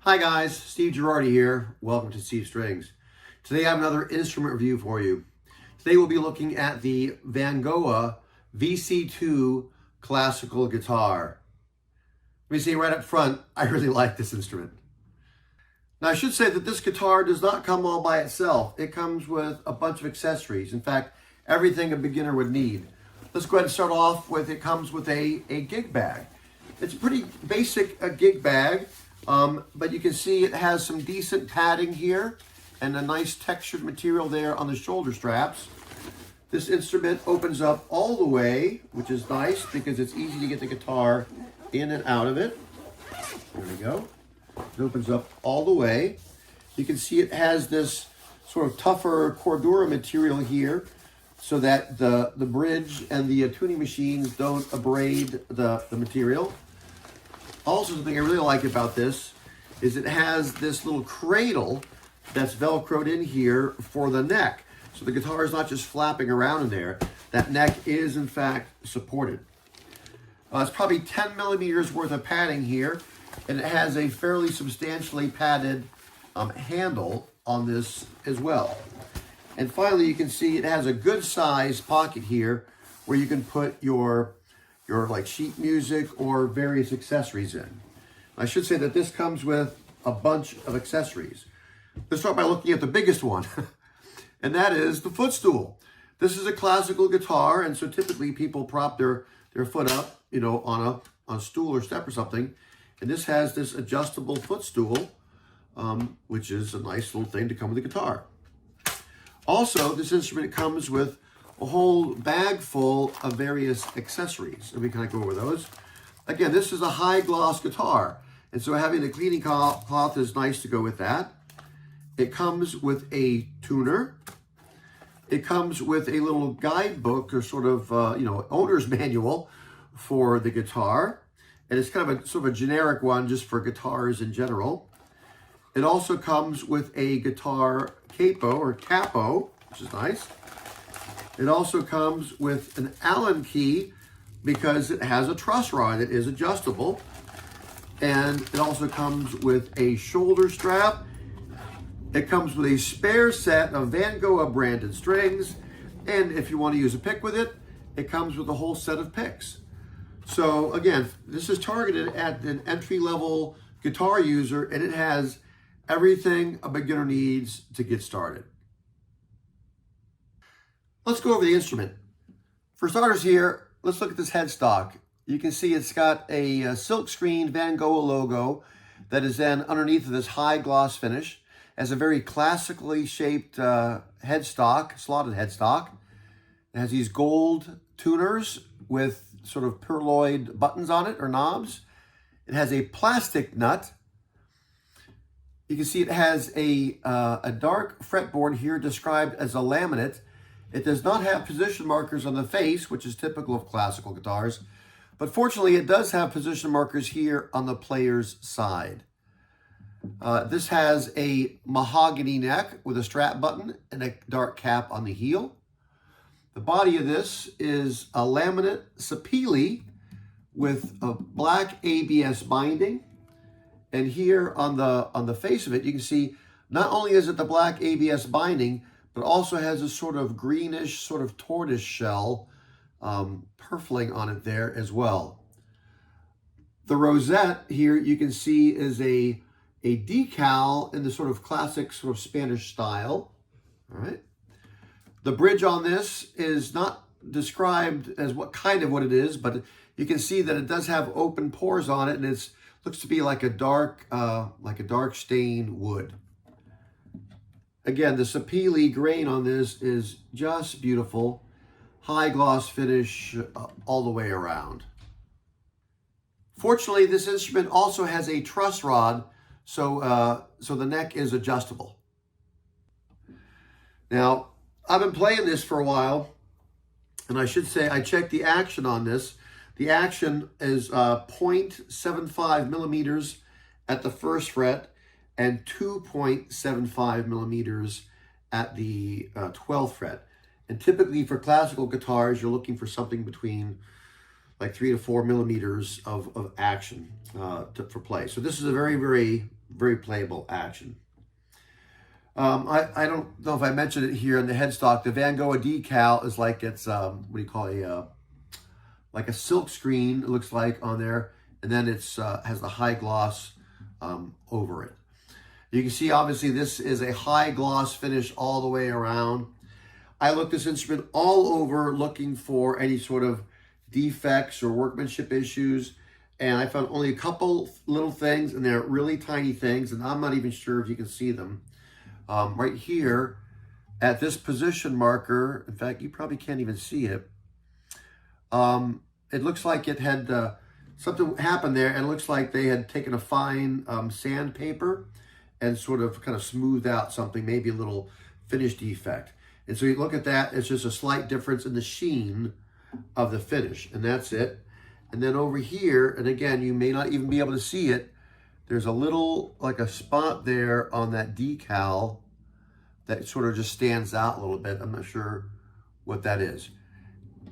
Hi guys, Steve Girardi here. Welcome to Steve Strings. Today I have another instrument review for you. Today we'll be looking at the Vangoa VC-2 classical guitar. Let me say right up front, I really like this instrument. Now I should say that this guitar does not come all by itself. It comes with a bunch of accessories. In fact, everything a beginner would need. Let's go ahead and start off with, it comes with a gig bag. It's a pretty basic gig bag. But you can see it has some decent padding here and a nice textured material there on the shoulder straps. This instrument opens up all the way, which is nice because it's easy to get the guitar in and out of it. There we go. It opens up all the way. You can see it has this sort of tougher Cordura material here so that the bridge and the tuning machines don't abrade the material. Also, something I really like about this is it has this little cradle that's Velcroed in here for the neck. So the guitar is not just flapping around in there. That neck is, in fact, supported. It's probably 10 millimeters worth of padding here, and it has a fairly substantially padded handle on this as well. And finally, you can see it has a good size pocket here where you can put your like sheet music or various accessories in. I should say that this comes with a bunch of accessories. Let's start by looking at the biggest one, and that is the footstool. This is a classical guitar, and so typically people prop their foot up, on a stool or step or something. And this has this adjustable footstool, which is a nice little thing to come with the guitar. Also, this instrument comes with a whole bag full of various accessories, and we kind of go over those. Again, this is a high gloss guitar, and so having the cleaning cloth is nice to go with that. It comes with a tuner. It comes with a little guidebook or sort of owner's manual for the guitar, and it's kind of a sort of a generic one just for guitars in general. It also comes with a guitar capo, which is nice. It also comes with an Allen key because it has a truss rod that is adjustable. And it also comes with a shoulder strap. It comes with a spare set of Vangoa branded strings. And if you want to use a pick with it, it comes with a whole set of picks. So again, this is targeted at an entry-level guitar user, and it has everything a beginner needs to get started. Let's go over the instrument. For starters here, let's look at this headstock. You can see it's got a silk screen Vangoa logo that is then underneath of this high gloss finish. It has a very classically shaped headstock, slotted headstock. It has these gold tuners with sort of pearloid buttons on it, or knobs. It has a plastic nut. You can see it has a dark fretboard here described as a laminate. It does not have position markers on the face, which is typical of classical guitars, but fortunately it does have position markers here on the player's side. This has a mahogany neck with a strap button and a dark cap on the heel. The body of this is a laminate sapele with a black ABS binding. And here on the face of it, you can see not only is it the black ABS binding, but also has a sort of greenish, sort of tortoise shell purfling on it there as well. The rosette here you can see is a decal in the sort of classic sort of Spanish style. All right. The bridge on this is not described as what it is, but you can see that it does have open pores on it, and it looks to be like a dark stained wood. Again, the sapele grain on this is just beautiful. High gloss finish all the way around. Fortunately, this instrument also has a truss rod, so the neck is adjustable. Now, I've been playing this for a while, and I should say I checked the action on this. The action is 0.75 millimeters at the first fret and 2.75 millimeters at the 12th fret. And typically for classical guitars, you're looking for something between like 3 to 4 millimeters of action for play. So this is a very, very very playable action. I don't know if I mentioned it here in the headstock. The Vangoa decal is like it's what do you call like a silk screen, it looks like on there, and then it's has the high gloss over it. You can see obviously this is a high gloss finish all the way around. I looked this instrument all over looking for any sort of defects or workmanship issues, and I found only a couple little things, and they're really tiny things, and I'm not even sure if you can see them. Right here at this position marker, in fact, you probably can't even see it. It looks like it had something happened there, and it looks like they had taken a fine sandpaper and sort of kind of smoothed out something, maybe a little finish defect. And so you look at that, it's just a slight difference in the sheen of the finish, and that's it. And then over here, and again, you may not even be able to see it, there's a little, like a spot there on that decal that sort of just stands out a little bit. I'm not sure what that is.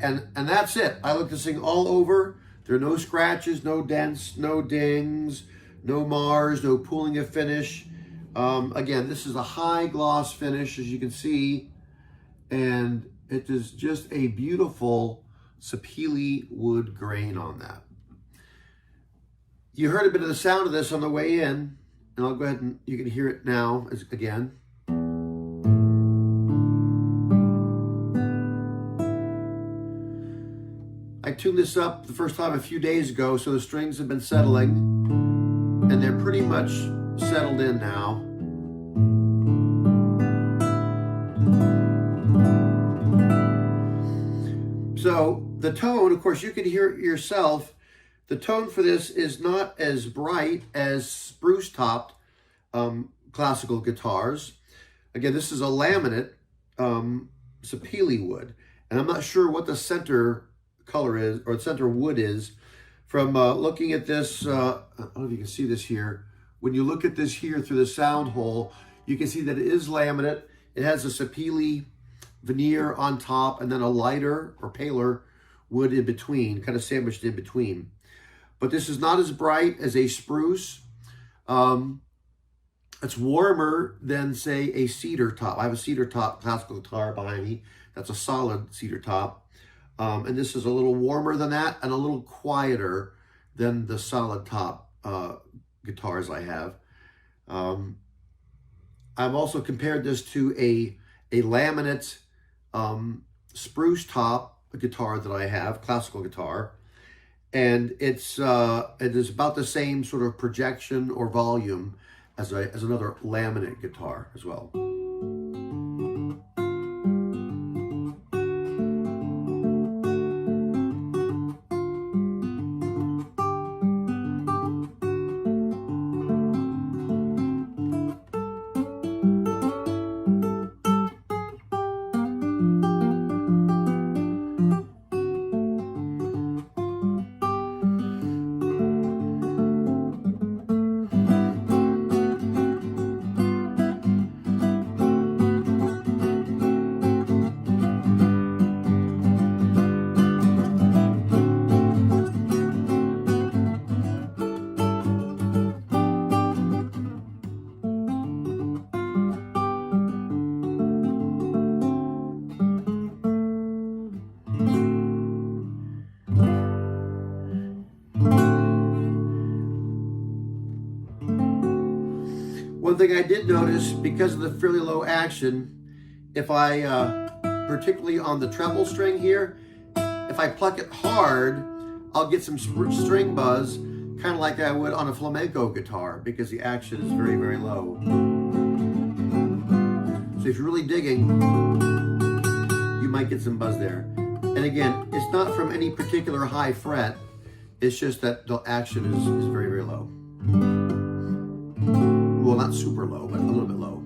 And that's it. I looked this thing all over. There are no scratches, no dents, no dings, no mars, no pooling of finish. Again, this is a high gloss finish, as you can see, and it is just a beautiful sapele wood grain on that. You heard a bit of the sound of this on the way in, and I'll go ahead and you can hear it now again. I tuned this up the first time a few days ago, so the strings have been settling, and they're pretty much settled in now. So the tone, of course, you can hear it yourself. The tone for this is not as bright as spruce-topped classical guitars. Again, this is a laminate sapele wood, and I'm not sure what the center color is, or the center wood is. From looking at this, I don't know if you can see this here. When you look at this here through the sound hole, you can see that it is laminate. It has a sapele veneer on top, and then a lighter or paler wood in between, kind of sandwiched in between. But this is not as bright as a spruce. It's warmer than, say, a cedar top. I have a cedar top classical guitar behind me. That's a solid cedar top. And this is a little warmer than that and a little quieter than the solid top guitars I have. I've also compared this to a laminate spruce top guitar that I have, classical guitar. And it is about the same sort of projection or volume as another laminate guitar as well. One thing I did notice, because of the fairly low action, if I, particularly on the treble string here, if I pluck it hard, I'll get some string buzz, kind of like I would on a flamenco guitar, because the action is very, very low. So if you're really digging, you might get some buzz there. And again, it's not from any particular high fret, it's just that the action is very, very low. Well, not super low, but a little bit low.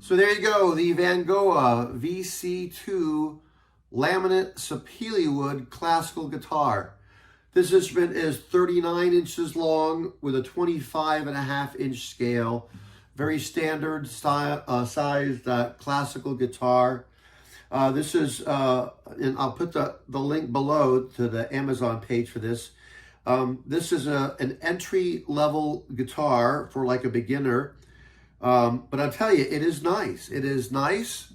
So there you go, the Vangoa VC-2 laminate sapele wood classical guitar. This instrument is 39 inches long with a 25.5-inch scale. Very standard sized classical guitar. This is, and I'll put the link below to the Amazon page for this. This is an entry-level guitar for like a beginner. But I'll tell you, it is nice. It is nice.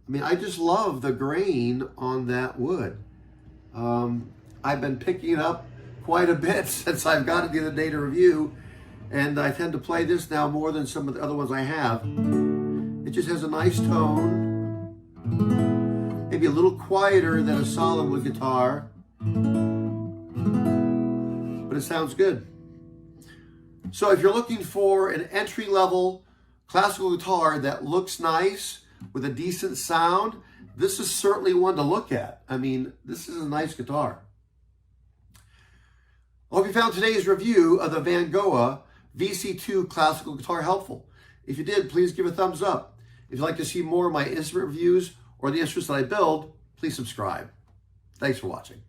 I mean, I just love the grain on that wood. I've been picking it up quite a bit since I've got it the other day to review, and I tend to play this now more than some of the other ones I have. It just has a nice tone, maybe a little quieter than a solid wood guitar, but it sounds good. So if you're looking for an entry-level classical guitar that looks nice with a decent sound, this is certainly one to look at. I mean, this is a nice guitar. I hope you found today's review of the Vangoa VC-2 classical guitar helpful. If you did, please give a thumbs up. If you'd like to see more of my instrument reviews or the instruments that I build, please subscribe. Thanks for watching.